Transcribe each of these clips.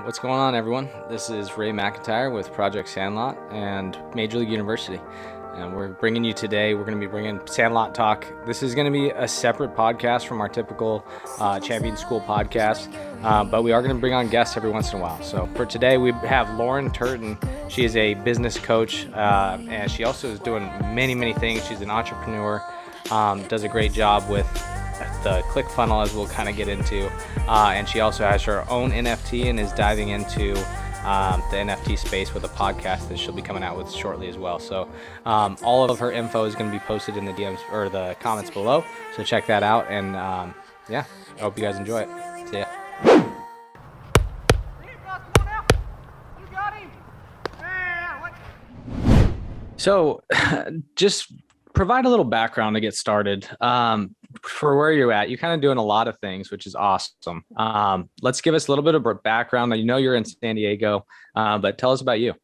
What's going on, everyone? This is Ray McIntyre with Project Sandlot and Major League University. And we're bringing you today, we're going to be bringing Sandlot Talk. This is going to be a separate podcast from our typical Champion School podcast, but we are going to bring on guests every once in a while. So for today, we have Lauren Turton. She is a business coach, and she also is doing many things. She's an entrepreneur, does a great job with the ClickFunnels, as we'll kind of get into, and she also has her own NFT and is diving into the NFT space with a podcast that she'll be coming out with shortly as well. So all of her info is going to be posted in the DMs or the comments below, so check that out. And yeah, I hope you guys enjoy it. See ya. So just provide a little background to get started. For where you're at, you're kind of doing a lot of things, which is awesome. Let's give us a little bit of a background. I know you're in San Diego, but tell us about you.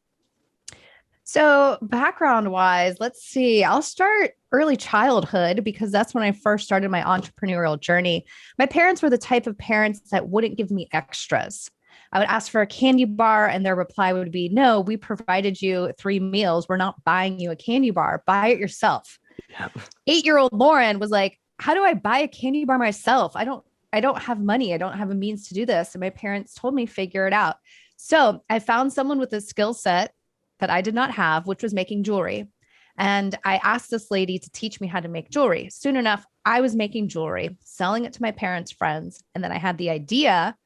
So background wise, let's see, I'll start early childhood because that's when I first started my entrepreneurial journey. My parents were the type of parents that wouldn't give me extras. I would ask for a candy bar and their reply would be, no, we provided you 3 meals. We're not buying you a candy bar. Buy it yourself. Yep. 8-year-old Lauren was like, how do I buy a candy bar myself? I don't have money. I don't have a means to do this. And my parents told me, figure it out. So I found someone with a skill set that I did not have, which was making jewelry. And I asked this lady to teach me how to make jewelry. Soon enough, I was making jewelry, selling it to my parents' friends. And then I had the idea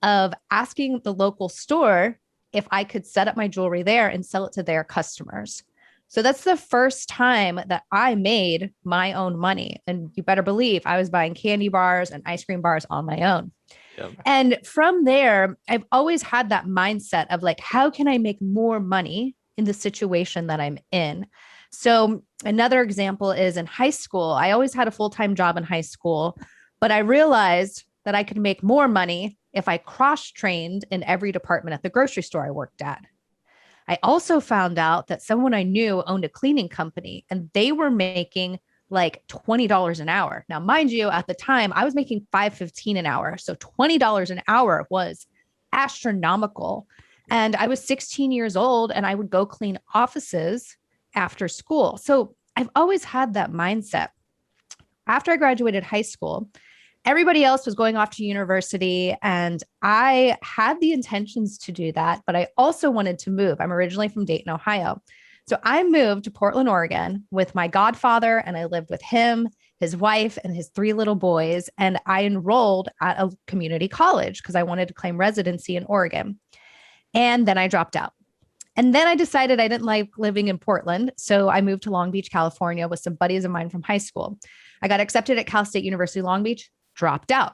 of asking the local store if I could set up my jewelry there and sell it to their customers. So that's the first time that I made my own money. And you better believe I was buying candy bars and ice cream bars on my own. Yep. And from there, I've always had that mindset of like, how can I make more money in the situation that I'm in? So another example is in high school. I always had a full-time job in high school, but I realized that I could make more money if I cross-trained in every department at the grocery store I worked at. I also found out that someone I knew owned a cleaning company and they were making like $20 an hour. Now, mind you, at the time I was making $5.15 an hour. So $20 an hour was astronomical. And I was 16 years old and I would go clean offices after school. So I've always had that mindset. After I graduated high school, everybody else was going off to university and I had the intentions to do that, but I also wanted to move. I'm originally from Dayton, Ohio. So I moved to Portland, Oregon with my godfather and I lived with him, his wife, and his 3 little boys. And I enrolled at a community college because I wanted to claim residency in Oregon. And then I dropped out. And then I decided I didn't like living in Portland. So I moved to Long Beach, California with some buddies of mine from high school. I got accepted at Cal State University, Long Beach. Dropped out.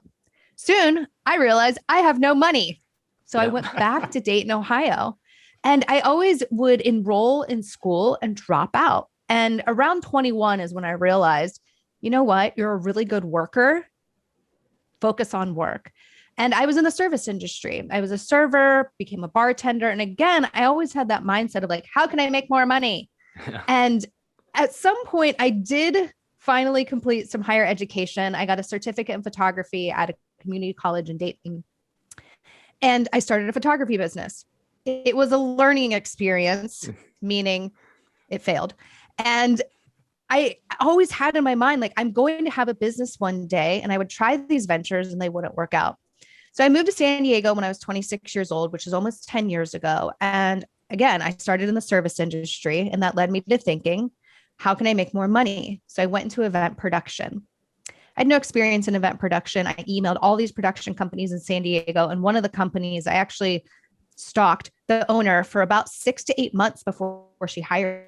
Soon, I realized I have no money. So I went back to Dayton, Ohio, and I always would enroll in school and drop out. And around 21 is when I realized, you know what? You're a really good worker. Focus on work. And I was in the service industry. I was a server, became a bartender. And again, I always had that mindset of like, how can I make more money? And at some point I did finally complete some higher education. I got a certificate in photography at a community college in Dayton. And I started a photography business. It was a learning experience, meaning it failed. And I always had in my mind, like, I'm going to have a business one day, and I would try these ventures and they wouldn't work out. So I moved to San Diego when I was 26 years old, which is almost 10 years ago. And again, I started in the service industry, and that led me to thinking, how can I make more money? So I went into event production. I had no experience in event production. I emailed all these production companies in San Diego. And one of the companies, I actually stalked the owner for about 6 to 8 months before she hired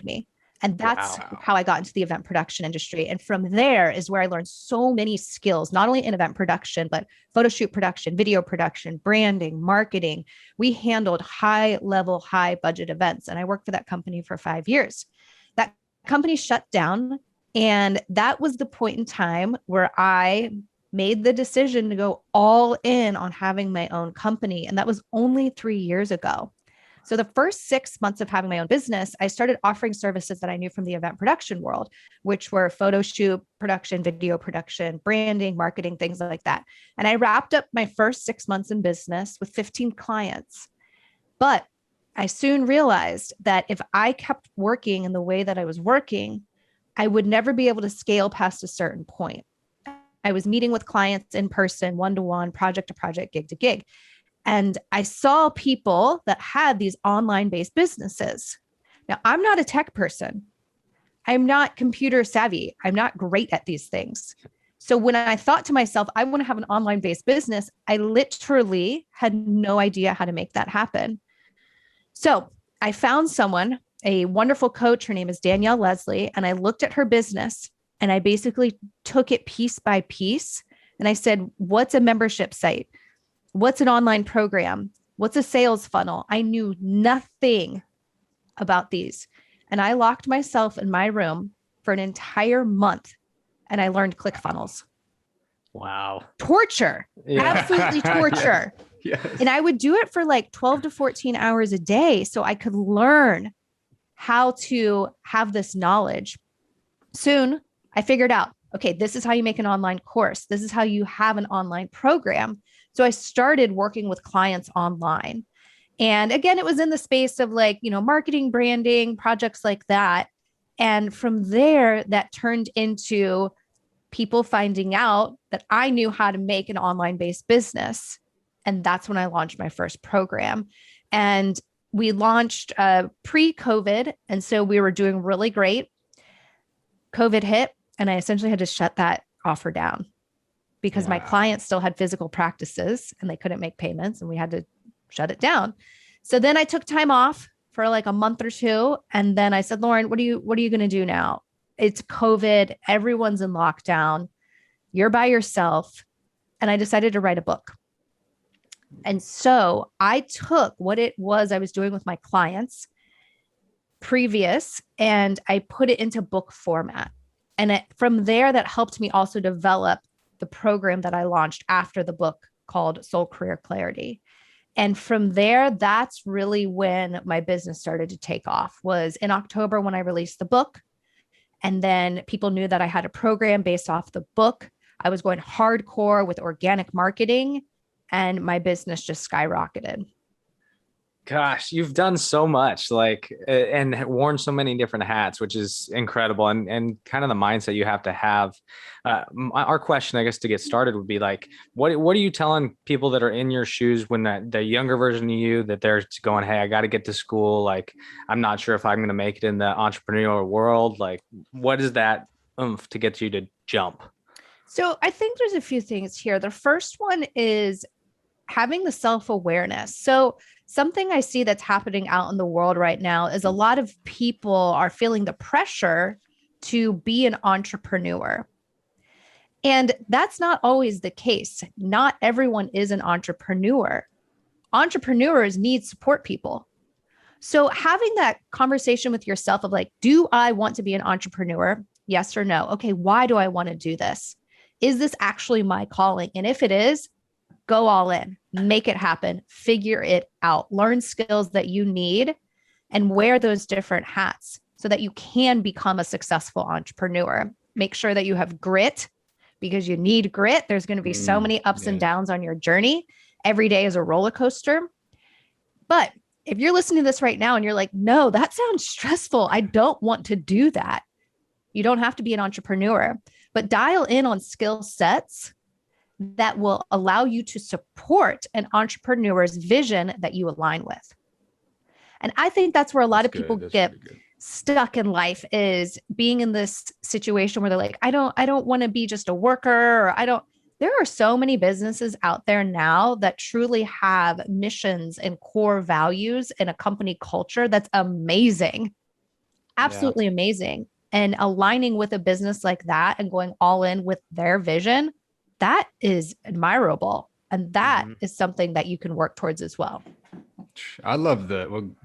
me. And that's how I got into the event production industry. And from there is where I learned so many skills, not only in event production, but photo shoot production, video production, branding, marketing. We handled high level, high budget events. And I worked for that company for 5 years. That company shut down. And that was the point in time where I made the decision to go all in on having my own company. And that was only 3 years ago. So the first 6 months of having my own business, I started offering services that I knew from the event production world, which were photo shoot production, video production, branding, marketing, things like that. And I wrapped up my first 6 months in business with 15 clients. But I soon realized that if I kept working in the way that I was working, I would never be able to scale past a certain point. I was meeting with clients in person, one-to-one, project to project, gig to gig. And I saw people that had these online-based businesses. Now, I'm not a tech person. I'm not computer savvy. I'm not great at these things. So when I thought to myself, I want to have an online-based business, I literally had no idea how to make that happen. So I found someone, a wonderful coach. Her name is Danielle Leslie. And I looked at her business and I basically took it piece by piece. And I said, what's a membership site? What's an online program? What's a sales funnel? I knew nothing about these. And I locked myself in my room for an entire month and I learned ClickFunnels. Wow. Torture, absolutely torture. Yes. And I would do it for like 12 to 14 hours a day so I could learn how to have this knowledge. Soon I figured out, okay, this is how you make an online course. This is how you have an online program. So I started working with clients online. And again, it was in the space of like, marketing, branding, projects like that. And from there, that turned into people finding out that I knew how to make an online-based business. And that's when I launched my first program. And we launched pre-COVID. And so we were doing really great. COVID hit, and I essentially had to shut that offer down because my clients still had physical practices and they couldn't make payments and we had to shut it down. So then I took time off for like a month or two. And then I said, Lauren, what are you going to do now? It's COVID. Everyone's in lockdown. You're by yourself. And I decided to write a book. And so I took what it was I was doing with my clients previous and I put it into book format. And from there, that helped me also develop the program that I launched after the book called Soul Career Clarity. And from there, that's really when my business started to take off, was in October when I released the book. And then people knew that I had a program based off the book. I was going hardcore with organic marketing and my business just skyrocketed. Gosh, you've done so much, and worn so many different hats, which is incredible. And kind of the mindset you have to have. Our question, I guess, to get started would be like, what are you telling people that are in your shoes when the younger version of you, that they're going, hey, I got to get to school. Like, I'm not sure if I'm going to make it in the entrepreneurial world. Like, what is that oomph to get you to jump? So I think there's a few things here. The first one is having the self-awareness. So something I see that's happening out in the world right now is a lot of people are feeling the pressure to be an entrepreneur. And that's not always the case. Not everyone is an entrepreneur. Entrepreneurs need support people. So having that conversation with yourself of like, do I want to be an entrepreneur? Yes or no? Okay, why do I want to do this? Is this actually my calling? And if it is, go all in, make it happen, figure it out, learn skills that you need and wear those different hats so that you can become a successful entrepreneur. Make sure that you have grit because you need grit. There's going to be so many ups and downs on your journey. Every day is a roller coaster. But if you're listening to this right now and you're like, no, that sounds stressful. I don't want to do that. You don't have to be an entrepreneur, but dial in on skill sets that will allow you to support an entrepreneur's vision that you align with. And I think that's where a lot of people get stuck in life, is being in this situation where they're like, I don't want to be just a worker, or there are so many businesses out there now that truly have missions and core values and a company culture that's amazing. Absolutely amazing. And aligning with a business like that and going all in with their vision, that is admirable. And that is something that you can work towards as well. I love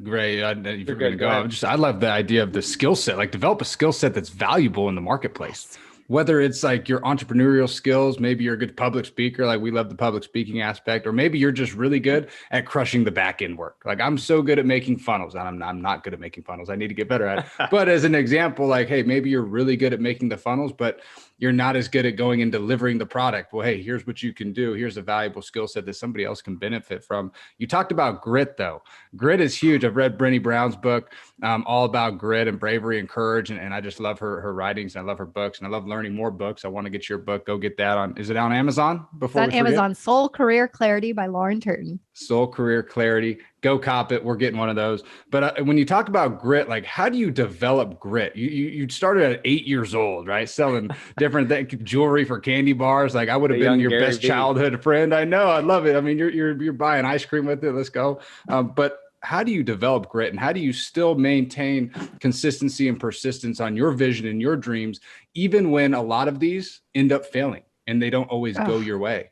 Gray, if you're going to go, I love the idea of the skill set, like develop a skill set that's valuable in the marketplace. whether it's like your entrepreneurial skills, maybe you're a good public speaker, like we love the public speaking aspect, or maybe you're just really good at crushing the back end work. Like I'm so good at making funnels, and I'm not good at making funnels. I need to get better at it. But as an example, like, hey, maybe you're really good at making the funnels, but you're not as good at going and delivering the product. Well, hey, here's what you can do. Here's a valuable skill set that somebody else can benefit from. You talked about grit, though. Grit is huge. I've read Brené Brown's book, all about grit and bravery and courage. And I just love her writings. And I love her books. And I love learning more books. I want to get your book. Go get that on. Is it on Amazon? It's on Amazon. Soul Career Clarity by Lauren Turton. Soul Career Clarity. Go cop it. We're getting one of those. But when you talk about grit, like how do you develop grit? You started at 8 years old, right? Selling different jewelry for candy bars. Like I would have been your best childhood friend. I know. I love it. I mean, you're buying ice cream with it. Let's go. But how do you develop grit, and how do you still maintain consistency and persistence on your vision and your dreams, even when a lot of these end up failing and they don't always go your way?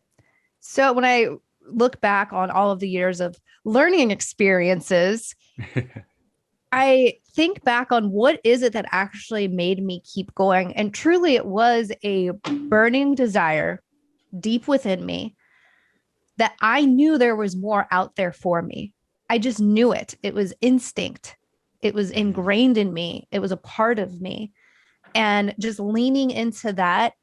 So when I look back on all of the years of learning experiences, I think back on what is it that actually made me keep going. And truly it was a burning desire deep within me that I knew there was more out there for me. I just knew it. It was instinct. It was ingrained in me. It was a part of me. And just leaning into that,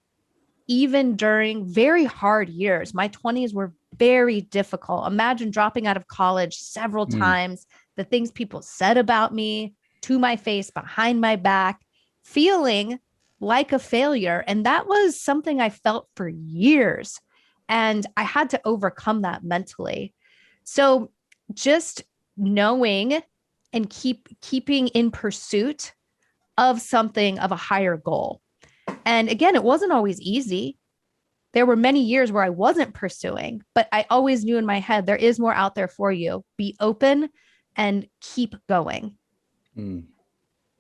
even during very hard years, my 20s were very difficult. Imagine dropping out of college several times, the things people said about me, to my face, behind my back, feeling like a failure. And that was something I felt for years. And I had to overcome that mentally. So just knowing and keeping in pursuit of something, of a higher goal. And again, it wasn't always easy. There were many years where I wasn't pursuing, but I always knew in my head, there is more out there for you. Be open and keep going.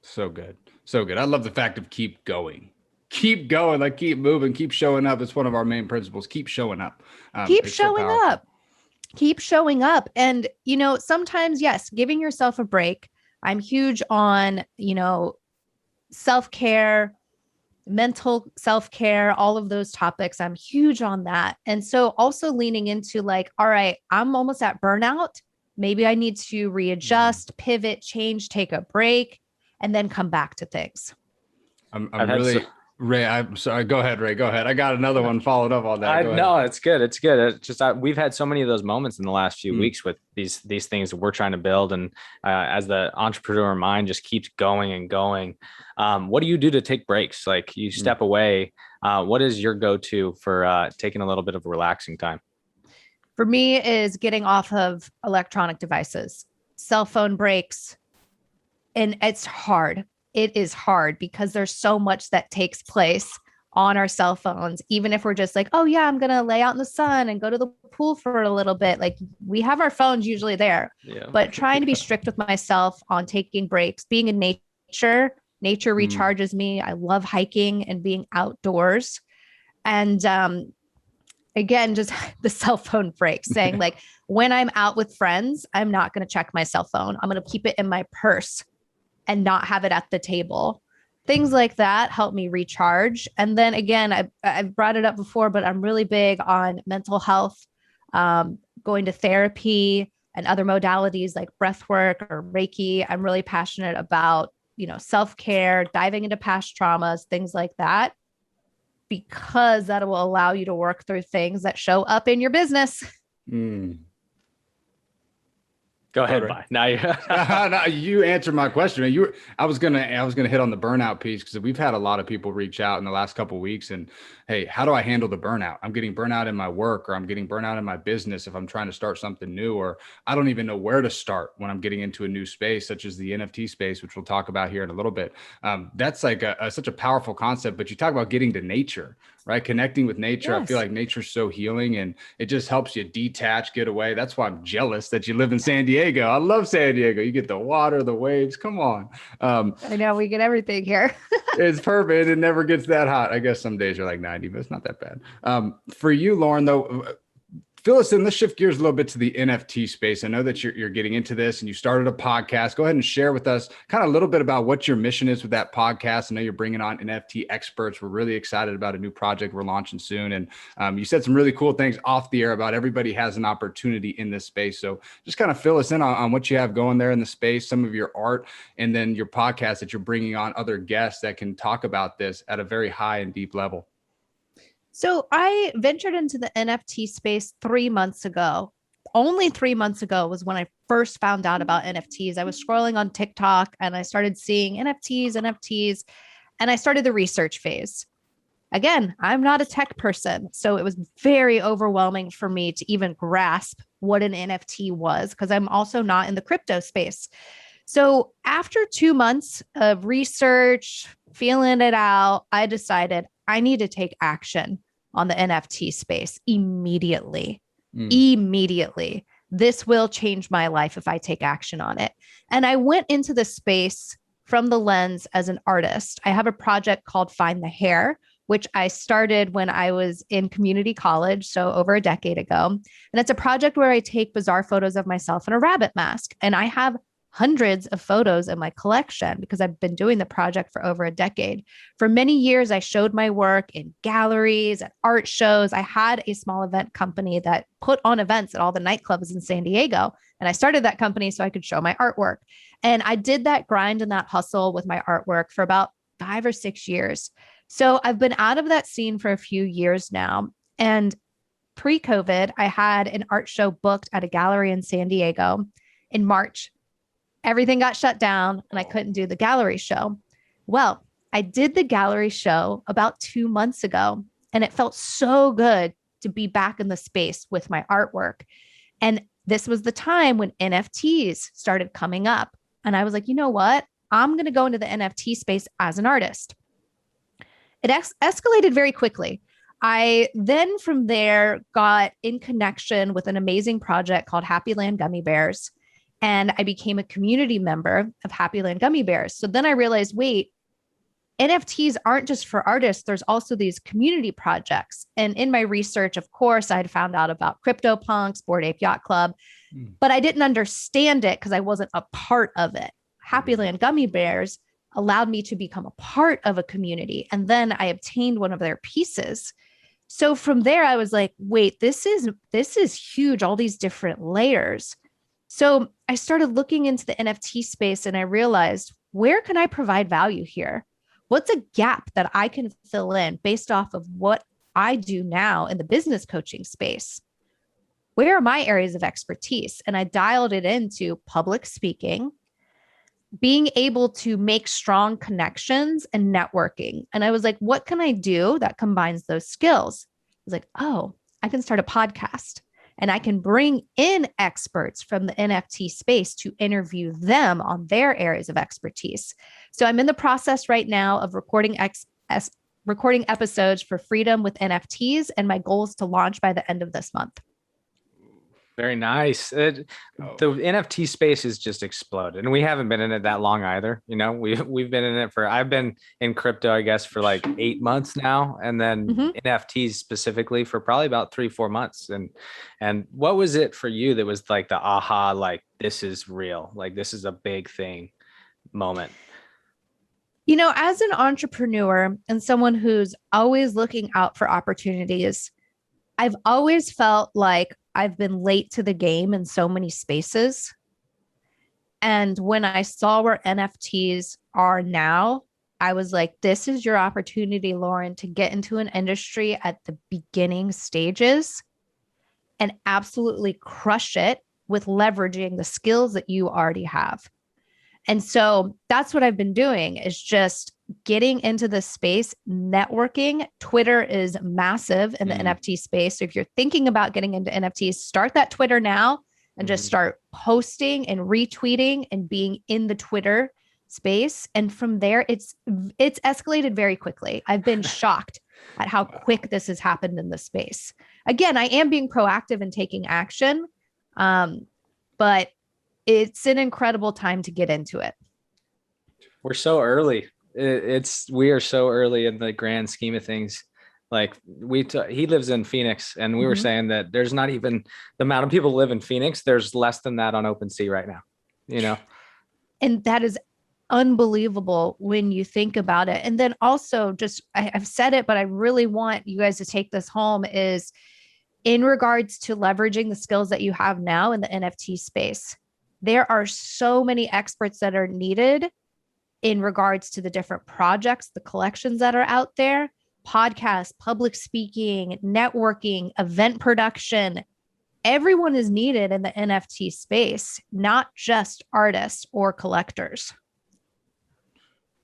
So good. So good. I love the fact of keep going. Keep going, like keep moving, keep showing up. It's one of our main principles. Keep showing up. Keep showing up. Keep showing up. And, sometimes, yes, giving yourself a break. I'm huge on, self-care, mental self-care, all of those topics. I'm huge on that. And so also leaning into like, all right, I'm almost at burnout. Maybe I need to readjust, pivot, change, take a break, and then come back to things. Ray, I'm sorry. Go ahead, Ray. Go ahead. I got another one followed up on that. No, it's good. It's good. It's just we've had so many of those moments in the last few weeks with these things that we're trying to build, and as the entrepreneur mind just keeps going and going. What do you do to take breaks? Like you step away. What is your go-to for taking a little bit of relaxing time? For me, is getting off of electronic devices, cell phone breaks, and it's hard. It is hard because there's so much that takes place on our cell phones. Even if we're just like, oh yeah, I'm going to lay out in the sun and go to the pool for a little bit. Like we have our phones usually there, but trying to be strict with myself on taking breaks, being in nature recharges me. I love hiking and being outdoors. And, again, just the cell phone break, saying like, when I'm out with friends, I'm not going to check my cell phone. I'm going to keep it in my purse and not have it at the table. Things like that help me recharge. And then again, I've brought it up before, but I'm really big on mental health, going to therapy and other modalities like breath work or Reiki. I'm really passionate about, self-care, diving into past traumas, things like that, because that will allow you to work through things that show up in your business. Go ahead, bye. Now you answered my question. I was gonna hit on the burnout piece because we've had a lot of people reach out in the last couple of weeks and, hey, how do I handle the burnout? I'm getting burnout in my work, or I'm getting burnout in my business if I'm trying to start something new, or I don't even know where to start when I'm getting into a new space, such as the NFT space, which we'll talk about here in a little bit. That's like such a powerful concept. But you talk about getting to nature, right? Connecting with nature. Yes. I feel like nature's so healing, and it just helps you detach, get away. That's why I'm jealous that you live in San Diego. I love San Diego. You get the water, the waves. Come on. I know we get everything here. It's perfect. It never gets that hot. I guess some days are like 90, but it's not that bad. For you, Lauren, though, fill us in. Let's shift gears a little bit to the NFT space. I know that you're getting into this and you started a podcast. Go ahead and share with us kind of a little bit about what your mission is with that podcast. I know you're bringing on NFT experts. We're really excited about a new project we're launching soon. And you said some really cool things off the air about everybody has an opportunity in this space. So just kind of fill us in on what you have going there in the space, some of your art, and then your podcast that you're bringing on other guests that can talk about this at a very high and deep level. So I ventured into the NFT space 3 months ago. Only 3 months ago was when I first found out about NFTs. I was scrolling on TikTok and I started seeing NFTs, and I started the research phase. Again, I'm not a tech person, so it was very overwhelming for me to even grasp what an NFT was, because I'm also not in the crypto space. So after 2 months of research, feeling it out, I decided I need to take action on the NFT space immediately. Immediately. This will change my life if I take action on it. And I went into the space from the lens as an artist. I have a project called Find the Hare, which I started when I was in community college, so over a decade ago. And it's a project where I take bizarre photos of myself in a rabbit mask. And I have hundreds of photos in my collection because I've been doing the project for over a decade. For many years, I showed my work in galleries, at art shows. I had a small event company that put on events at all the nightclubs in San Diego. And I started that company so I could show my artwork. And I did that grind and that hustle with my artwork for about 5 or 6 years. So I've been out of that scene for a few years now. And pre-COVID, I had an art show booked at a gallery in San Diego in March. Everything got shut down and I couldn't do the gallery show. Well, I did the gallery show about 2 months ago, and it felt so good to be back in the space with my artwork. And this was the time when NFTs started coming up. And I was like, you know what? I'm going to go into the NFT space as an artist. It escalated very quickly. I then from there got in connection with an amazing project called Happy Land Gummy Bears. And I became a community member of Happy Land Gummy Bears. So then I realized, wait, NFTs aren't just for artists. There's also these community projects. And in my research, of course, I had found out about CryptoPunks, Bored Ape Yacht Club, but I didn't understand it because I wasn't a part of it. Happy Land Gummy Bears allowed me to become a part of a community. And then I obtained one of their pieces. So from there, I was like, wait, this is huge, all these different layers. So I started looking into the NFT space and I realized, where can I provide value here? What's a gap that I can fill in based off of what I do now in the business coaching space? Where are my areas of expertise? And I dialed it into public speaking, being able to make strong connections and networking. And I was like, what can I do that combines those skills? I was like, oh, I can start a podcast. And I can bring in experts from the NFT space to interview them on their areas of expertise. So I'm in the process right now of recording episodes for Freedom with NFTs. And my goal is to launch by the end of this month. Very nice. The NFT space has just exploded, and we haven't been in it that long either. You know, we've been in it I've been in crypto, I guess, for like 8 months now, and then NFTs specifically for probably about 3-4 months. And what was it for you that was like the aha, like this is real, like this is a big thing moment? You know, as an entrepreneur and someone who's always looking out for opportunities, I've always felt like I've been late to the game in so many spaces. And when I saw where NFTs are now, I was like, this is your opportunity, Lauren, to get into an industry at the beginning stages and absolutely crush it with leveraging the skills that you already have. And so that's what I've been doing, is just getting into the space, networking. Twitter is massive in the NFT space. So if you're thinking about getting into NFTs, start that Twitter now and just start posting and retweeting and being in the Twitter space. And from there, it's escalated very quickly. I've been shocked at how quick this has happened in the space. Again, I am being proactive and taking action, but it's an incredible time to get into it. We're so early. We are so early in the grand scheme of things. Like he lives in Phoenix, and we were Mhm. saying that there's not even the amount of people who live in Phoenix. There's less than that on OpenSea right now, And that is unbelievable when you think about it. And then also just, I've said it, but I really want you guys to take this home is in regards to leveraging the skills that you have now in the NFT space. There are so many experts that are needed in regards to the different projects, the collections that are out there, podcasts, public speaking, networking, event production. Everyone is needed in the NFT space, not just artists or collectors.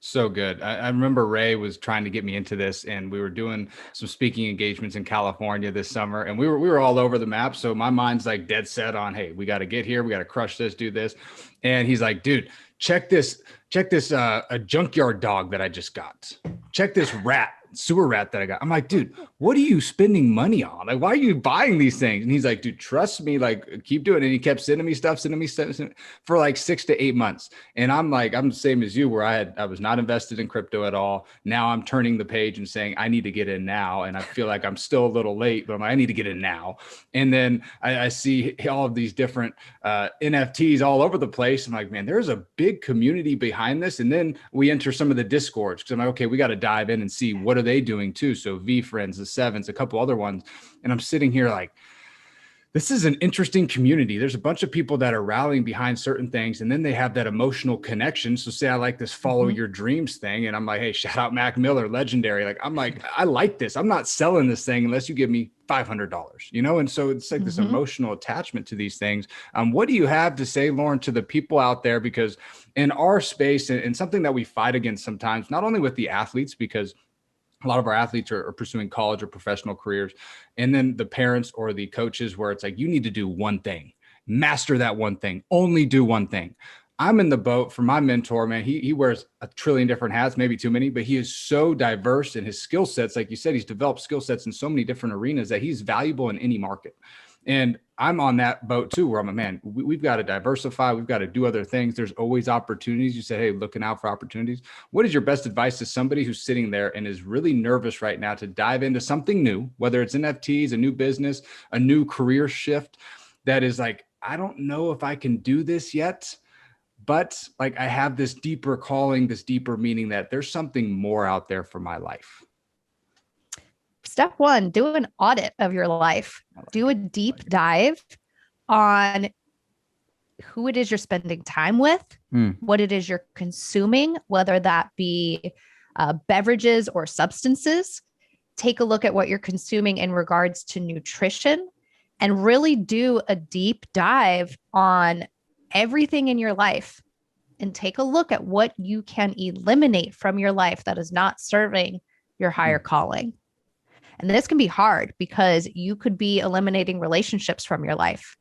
So good. I remember Ray was trying to get me into this, and we were doing some speaking engagements in California this summer, and we were all over the map. So my mind's like dead set on, hey, we got to get here, we got to crush this, do this. And he's like, dude, check this, a junkyard dog that I just got. Check this sewer rat that I got. I'm like, dude, what are you spending money on? Like, why are you buying these things? And he's like, dude, trust me, like, keep doing it. And he kept sending me stuff for like 6 to 8 months. And I'm like, I'm the same as you, where I was not invested in crypto at all. Now I'm turning the page and saying, I need to get in now. And I feel like I'm still a little late, but I'm like, I need to get in now. And then I see all of these different NFTs all over the place. I'm like, man, there's a big community behind this. And then we enter some of the discords, because I'm like, okay, we got to dive in and see what are they doing too. So V Friends, the Sevens, a couple other ones. And I'm sitting here like, this is an interesting community. There's a bunch of people that are rallying behind certain things, and then they have that emotional connection. So say I like this follow your dreams thing, and I'm like, hey, shout out Mac Miller, legendary. Like, I'm like, I like this. I'm not selling this thing unless you give me $500, And so it's like this emotional attachment to these things. What do you have to say, Lauren, to the people out there? Because in our space, and something that we fight against sometimes, not only with the athletes, because a lot of our athletes are pursuing college or professional careers, and then the parents or the coaches, where it's like, you need to do one thing, master that one thing, only do one thing. I'm in the boat for my mentor, man. He wears a trillion different hats, maybe too many, but he is so diverse in his skill sets. Like you said, he's developed skill sets in so many different arenas that he's valuable in any market. And I'm on that boat too, where I'm a man, we've got to diversify. We've got to do other things. There's always opportunities. You say, hey, looking out for opportunities. What is your best advice to somebody who's sitting there and is really nervous right now to dive into something new, whether it's NFTs, a new business, a new career shift, that is like, I don't know if I can do this yet, but like I have this deeper calling, this deeper meaning that there's something more out there for my life? Step one, do an audit of your life. Do a deep dive on who it is you're spending time with, what it is you're consuming, whether that be beverages or substances. Take a look at what you're consuming in regards to nutrition, and really do a deep dive on everything in your life, and take a look at what you can eliminate from your life that is not serving your higher calling. And this can be hard, because you could be eliminating relationships from your life.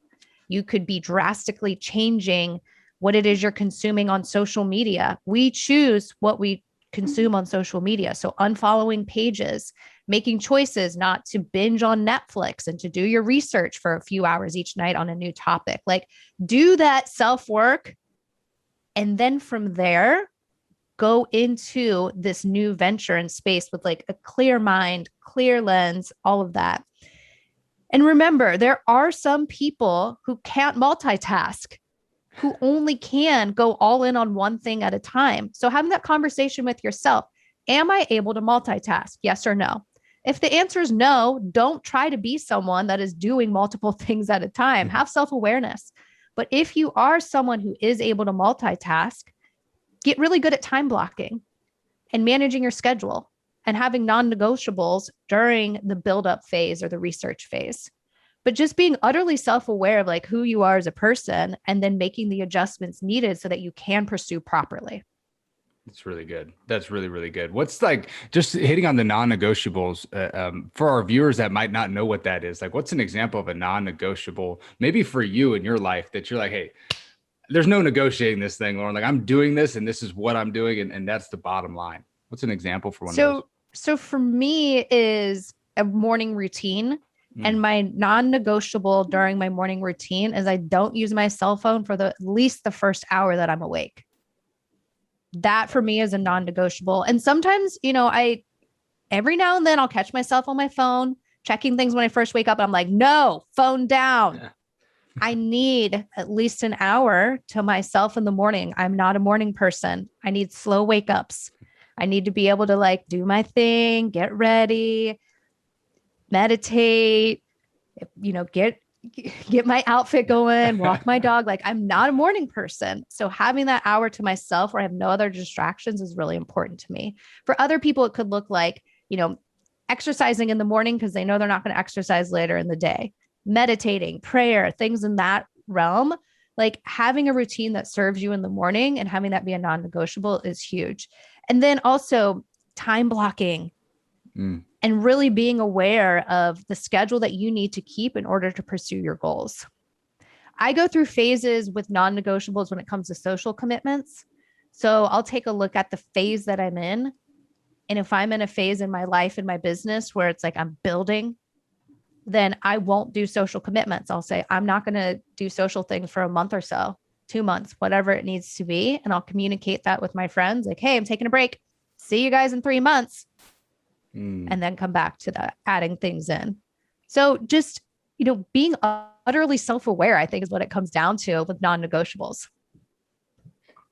You could be drastically changing what it is you're consuming on social media. We choose what we consume on social media. So unfollowing pages, making choices not to binge on Netflix, and to do your research for a few hours each night on a new topic. Like, do that self-work. And then from there, go into this new venture in space with like a clear mind, clear lens, all of that. And remember, there are some people who can't multitask, who only can go all in on one thing at a time. So having that conversation with yourself, am I able to multitask? Yes or no? If the answer is no, don't try to be someone that is doing multiple things at a time. Have self-awareness. But if you are someone who is able to multitask, get really good at time blocking and managing your schedule, and having non-negotiables during the build-up phase or the research phase. But just being utterly self-aware of like who you are as a person, and then making the adjustments needed so that you can pursue properly. That's really good. That's really, really good. What's like, just hitting on the non-negotiables for our viewers that might not know what that is, like, what's an example of a non-negotiable, maybe for you in your life, that you're like, hey, there's no negotiating this thing, Lauren. Like, I'm doing this, and this is what I'm doing. And that's the bottom line. What's an example for one of those? So for me is a morning routine. And my non-negotiable during my morning routine is I don't use my cell phone for at least the first hour that I'm awake. That for me is a non-negotiable. And sometimes, every now and then I'll catch myself on my phone, checking things when I first wake up. And I'm like, no, phone down. Yeah. I need at least an hour to myself in the morning. I'm not a morning person. I need slow wake ups. I need to be able to like do my thing, get ready, meditate, get my outfit going, walk my dog. Like I'm not a morning person. So having that hour to myself where I have no other distractions is really important to me. For other people, it could look like, exercising in the morning because they know they're not going to exercise later in the day, meditating, prayer, things in that realm. Like having a routine that serves you in the morning and having that be a non-negotiable is huge. And then also time blocking. And really being aware of the schedule that you need to keep in order to pursue your goals. I go through phases with non-negotiables when it comes to social commitments. So I'll take a look at the phase that I'm in. And if I'm in a phase in my life, in my business where it's like I'm building, then I won't do social commitments. I'll say, I'm not going to do social things for a month or so, 2 months, whatever it needs to be. And I'll communicate that with my friends. Like, hey, I'm taking a break. See you guys in 3 months. And then come back to that, adding things in. So just, being utterly self-aware, I think is what it comes down to with non-negotiables.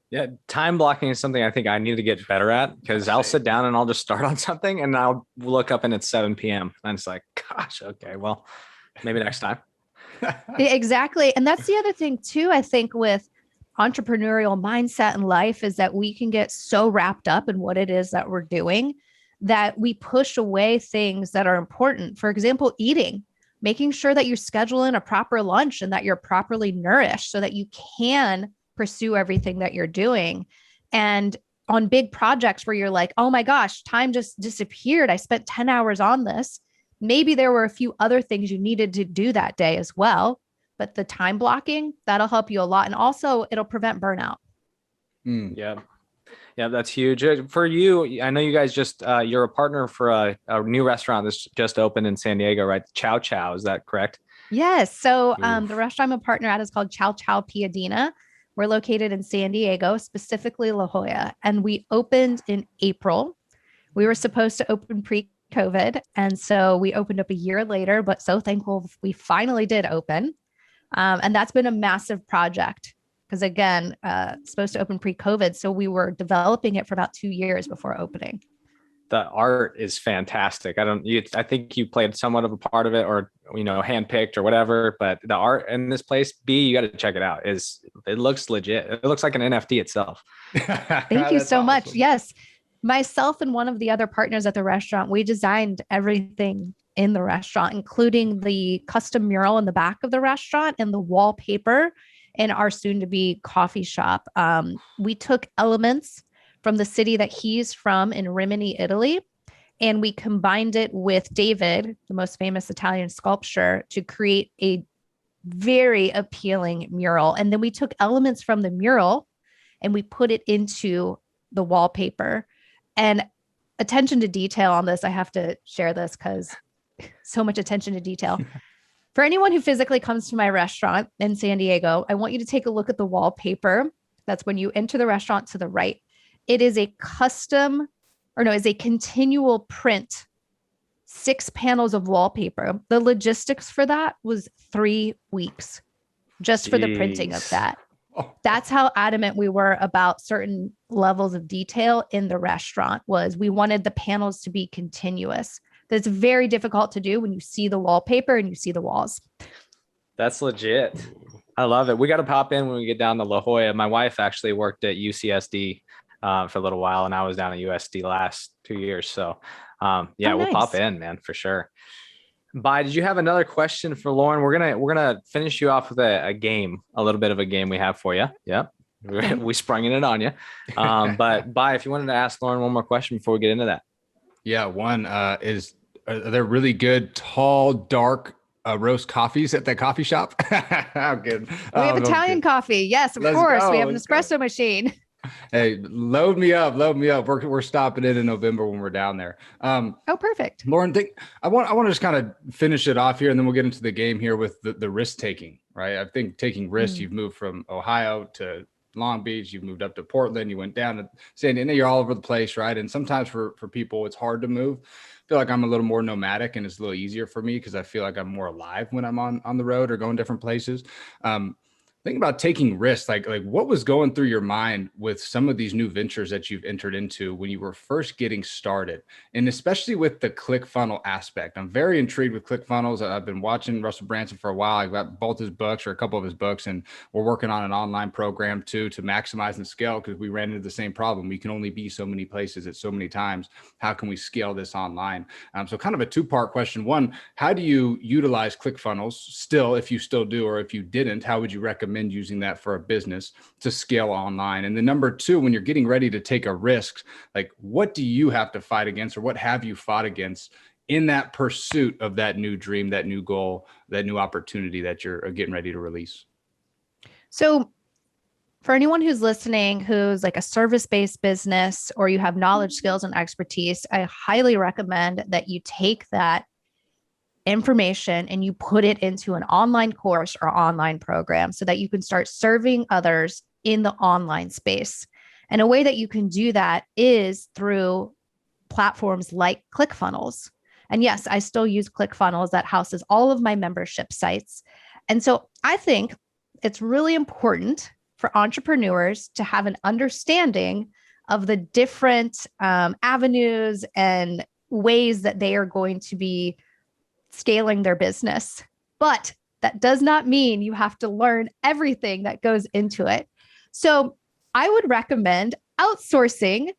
Yeah. Time blocking is something I think I need to get better at because I'll sit down and I'll just start on something and I'll look up and it's 7 p.m. And it's like, gosh, okay, well, maybe next time. Exactly. And that's the other thing too, I think with entrepreneurial mindset in life is that we can get so wrapped up in what it is that we're doing that we push away things that are important. For example, eating, making sure that you schedule in a proper lunch and that you're properly nourished so that you can pursue everything that you're doing. And on big projects where you're like, oh my gosh, time just disappeared. I spent 10 hours on this. Maybe there were a few other things you needed to do that day as well. But the time blocking, that'll help you a lot. And also it'll prevent burnout. Yeah. Yeah, that's huge. For you, I know you guys you're a partner for a new restaurant that's just opened in San Diego, right? Chow Chow, is that correct? Yes. So the restaurant I'm a partner at is called Chow Chow Piadina. We're located in San Diego, specifically La Jolla, and we opened in April. We were supposed to open pre-COVID, and so we opened up a year later, but so thankful we finally did open. And that's been a massive project. Because again, supposed to open pre-COVID. So we were developing it for about 2 years before opening. The art is fantastic. I think you played somewhat of a part of it or, handpicked or whatever, but the art in this place, you got to check it out. It looks legit. It looks like an NFT itself. Thank you so much. Yes. Myself and one of the other partners at the restaurant, we designed everything in the restaurant, including the custom mural in the back of the restaurant and the wallpaper in our soon-to-be coffee shop. We took elements from the city that he's from in Rimini, Italy, and we combined it with David, the most famous Italian sculptor, to create a very appealing mural. And then we took elements from the mural and we put it into the wallpaper. And attention to detail on this, I have to share this because so much attention to detail. For anyone who physically comes to my restaurant in San Diego, I want you to take a look at the wallpaper. That's when you enter the restaurant to the right. It is a continual print, 6 panels of wallpaper. The logistics for that was 3 weeks just for the printing of that. That's how adamant we were about certain levels of detail in the restaurant. We wanted the panels to be continuous. That's very difficult to do when you see the wallpaper and you see the walls. That's legit. I love it. We got to pop in when we get down to La Jolla. My wife actually worked at UCSD for a little while, and I was down at USD last 2 years. So we'll pop in, man, for sure. Bai, did you have another question for Lauren? We're gonna finish you off with a game, a little bit of a game we have for you. Yep. We sprung it on you. But Bai, if you wanted to ask Lauren one more question before we get into that. Yeah, one are there really good, tall, dark roast coffees at that coffee shop? How good. We have Italian coffee. Yes, of course. We have an espresso machine. Hey, load me up. We're stopping in November when we're down there. Perfect. Lauren, I want to just kind of finish it off here, and then we'll get into the game here with the risk taking, right? I think taking risks, you've moved from Ohio to Long Beach, you've moved up to Portland, you went down to San Diego, you're all over the place, right? And sometimes for people, it's hard to move. I feel like I'm a little more nomadic and it's a little easier for me because I feel like I'm more alive when I'm on the road or going different places. Think about taking risks. Like what was going through your mind with some of these new ventures that you've entered into when you were first getting started, and especially with the ClickFunnels aspect? I'm very intrigued with ClickFunnels. I've been watching Russell Brunson for a while. I've got both his books or a couple of his books, and we're working on an online program too to maximize and scale because we ran into the same problem. We can only be so many places at so many times. How can we scale this online? So kind of a two-part question. One, how do you utilize ClickFunnels still, if you still do, or if you didn't, how would you recommend using that for a business to scale online? And then number two, when you're getting ready to take a risk, like what do you have to fight against, or what have you fought against in that pursuit of that new dream, that new goal, that new opportunity that you're getting ready to release? So for anyone who's listening, who's like a service-based business, or you have knowledge, skills, and expertise, I highly recommend that you take that information and you put it into an online course or online program so that you can start serving others in the online space. And a way that you can do that is through platforms like ClickFunnels. And yes, I still use ClickFunnels that houses all of my membership sites. And so I think it's really important for entrepreneurs to have an understanding of the different avenues and ways that they are going to be scaling their business. But that does not mean you have to learn everything that goes into it. So I would recommend outsourcing,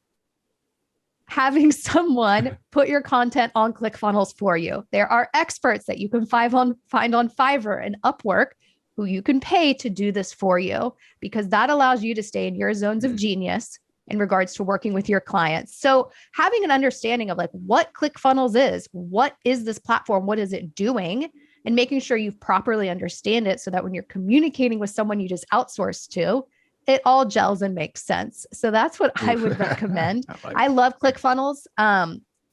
having someone put your content on ClickFunnels for you. There are experts that you can find on Fiverr and Upwork who you can pay to do this for you, because that allows you to stay in your zones of genius in regards to working with your clients. So having an understanding of like what ClickFunnels is, what is this platform, what is it doing, and making sure you properly understand it so that when you're communicating with someone you just outsource to, it all gels and makes sense. So that's what I would recommend. I love ClickFunnels.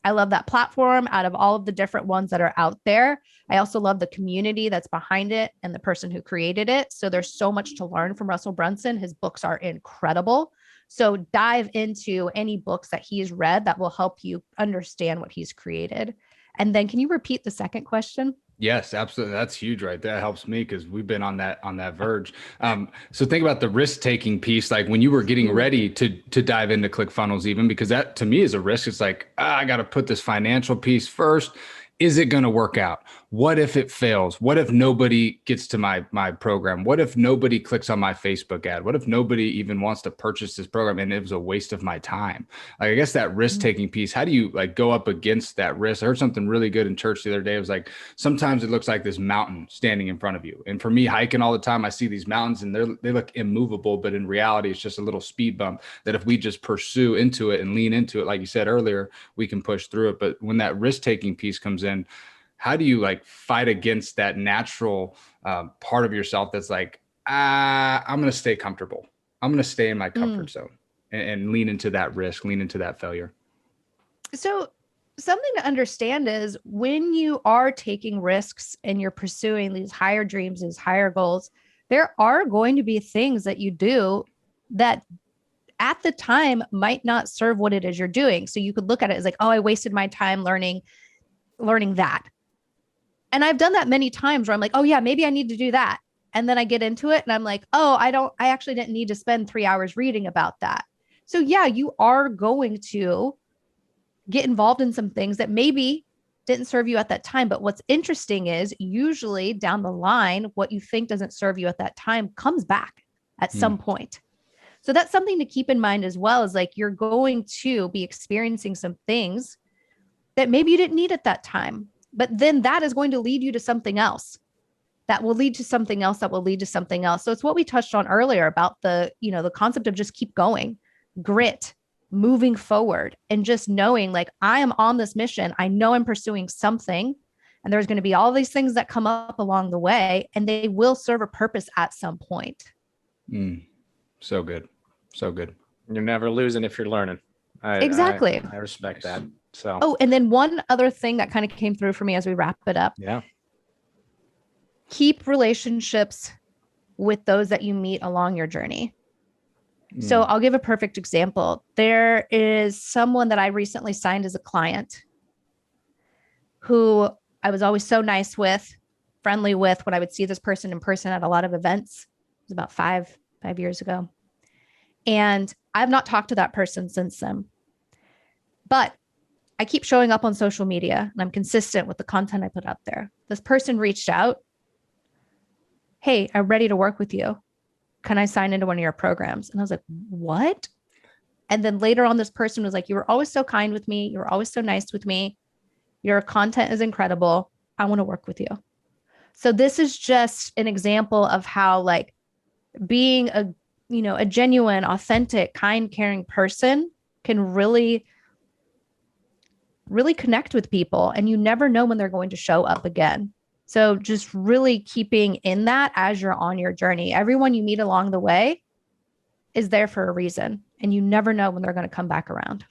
I love that platform out of all of the different ones that are out there. I also love the community that's behind it and the person who created it. So there's so much to learn from Russell Brunson. His books are incredible. So dive into any books that he's read that will help you understand what he's created. And then can you repeat the second question? Yes, absolutely. That's huge right there. That helps me because we've been on that verge. So think about the risk-taking piece, like when you were getting ready to dive into ClickFunnels, even because that to me is a risk. It's like, I got to put this financial piece first. Is it going to work out? What if it fails? What if nobody gets to my program? What if nobody clicks on my Facebook ad? What if nobody even wants to purchase this program and it was a waste of my time? Like, I guess that risk-taking piece, how do you like go up against that risk? I heard something really good in church the other day. It was like, sometimes it looks like this mountain standing in front of you. And for me, hiking all the time, I see these mountains and they look immovable, but in reality, it's just a little speed bump that if we just pursue into it and lean into it, like you said earlier, we can push through it. But when that risk-taking piece comes in, how do you like fight against that natural part of yourself that's like, I'm going to stay comfortable. I'm going to stay in my comfort zone and lean into that risk, lean into that failure. So something to understand is when you are taking risks and you're pursuing these higher dreams, these higher goals, there are going to be things that you do that at the time might not serve what it is you're doing. So you could look at it as like, oh, I wasted my time learning that. And I've done that many times where I'm like, oh yeah, maybe I need to do that. And then I get into it and I'm like, oh, I actually didn't need to spend 3 hours reading about that. So yeah, you are going to get involved in some things that maybe didn't serve you at that time. But what's interesting is usually down the line, what you think doesn't serve you at that time comes back at some point. So that's something to keep in mind as well, is like, you're going to be experiencing some things that maybe you didn't need at that time, but then that is going to lead you to something else that will lead to something else that will lead to something else. So it's what we touched on earlier about the concept of just keep going, grit, moving forward, and just knowing like, I am on this mission. I know I'm pursuing something, and there's going to be all these things that come up along the way, and they will serve a purpose at some point. So good. So good. You're never losing if you're learning. Exactly. I respect that. So. Oh, and then one other thing that kind of came through for me as we wrap it up. Yeah. Keep relationships with those that you meet along your journey. So I'll give a perfect example. There is someone that I recently signed as a client who I was always so nice with, friendly with when I would see this person in person at a lot of events. It was about five years ago. And I've not talked to that person since then. But I keep showing up on social media and I'm consistent with the content I put out there. This person reached out. Hey, I'm ready to work with you. Can I sign into one of your programs? And I was like, what? And then later on, this person was like, you were always so kind with me. You were always so nice with me. Your content is incredible. I want to work with you. So this is just an example of how like being a genuine, authentic, kind, caring person can really connect with people, and you never know when they're going to show up again. So just really keeping in that as you're on your journey. Everyone you meet along the way is there for a reason, and you never know when they're going to come back around.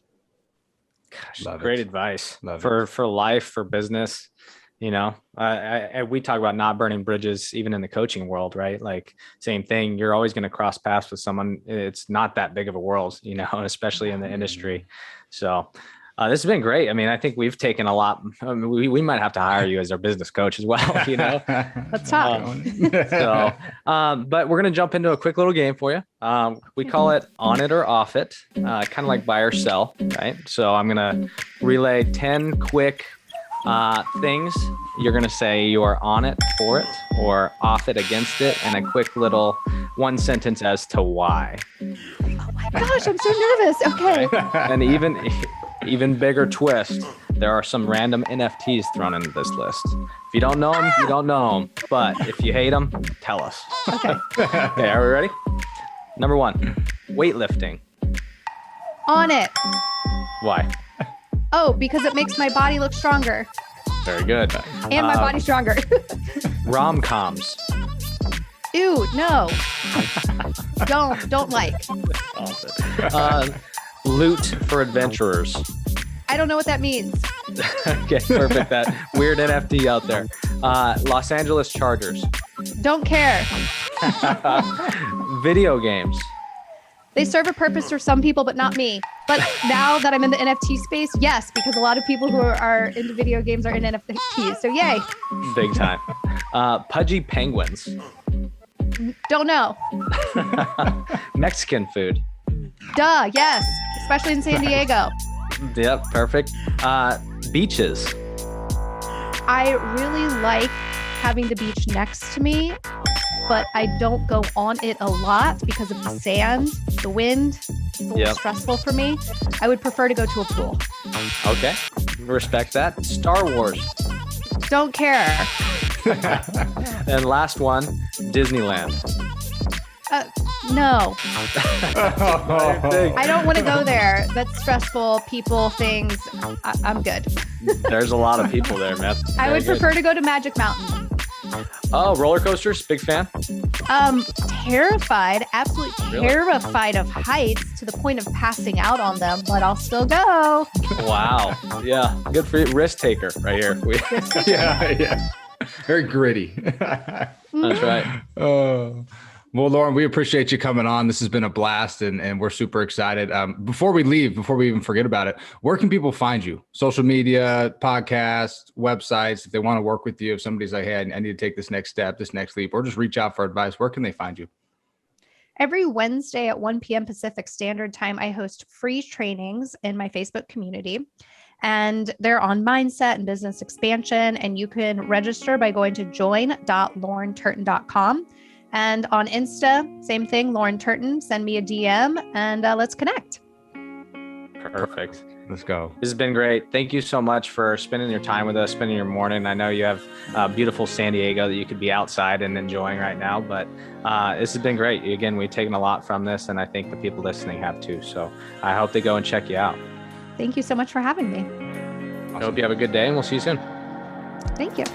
Gosh, great advice for life, for business. We talk about not burning bridges, even in the coaching world, right? Like same thing. You're always going to cross paths with someone. It's not that big of a world, especially in the industry. So this has been great. I mean, I think we've taken a lot. I mean, we might have to hire you as our business coach as well, Let's talk. But we're going to jump into a quick little game for you. We call it On It or Off It, kind of like buy or sell, right? So I'm going to relay 10 quick things. You're going to say you are on it for it or off it against it, and a quick little one sentence as to why. Oh my gosh, I'm so nervous. Okay. And even bigger twist, there are some random NFTs thrown into this list. If you don't know them, you don't know them. But if you hate them, tell us. Okay. Okay, are we ready? Number 1, weightlifting. On it. Why? Oh, because it makes my body look stronger. Very good. And my body stronger. Rom-coms. Ew, no. Don't like. Loot for adventurers. I don't know what that means. Okay, perfect. That weird NFT out there. Los Angeles Chargers. Don't care. Video games. They serve a purpose for some people, but not me. But now that I'm in the NFT space, yes, because a lot of people who are into video games are in NFTs. So yay. Big time. Pudgy penguins. Don't know. Mexican food. Duh, yes. Especially in San Diego. Yep, perfect. Beaches. I really like having the beach next to me, but I don't go on it a lot because of the sand, the wind. It's a little stressful for me. I would prefer to go to a pool. Okay, respect that. Star Wars. Don't care. And last one, Disneyland. No. I don't want to go there. That's stressful. People, things. I'm good. There's a lot of people there, man. I would prefer to go to Magic Mountain. Oh, roller coasters. Big fan. Terrified, absolutely terrified of heights to the point of passing out on them, but I'll still go. Wow. Yeah. Good for you. Risk taker right here. Yeah. Very gritty. That's right. Well, Lauren, we appreciate you coming on. This has been a blast, and we're super excited. Before we even forget about it, where can people find you? Social media, podcasts, websites, if they want to work with you, if somebody's like, hey, I need to take this next step, this next leap, or just reach out for advice, where can they find you? Every Wednesday at 1 p.m. Pacific Standard Time, I host free trainings in my Facebook community. And they're on mindset and business expansion. And you can register by going to join.laurenturton.com. And on Insta, same thing, Lauren Turton. Send me a DM and let's connect. Perfect. Let's go. This has been great. Thank you so much for spending your time with us, spending your morning. I know you have beautiful San Diego that you could be outside and enjoying right now, but this has been great. Again, we've taken a lot from this, and I think the people listening have too. So I hope they go and check you out. Thank you so much for having me. I hope you have a good day, and we'll see you soon. Thank you.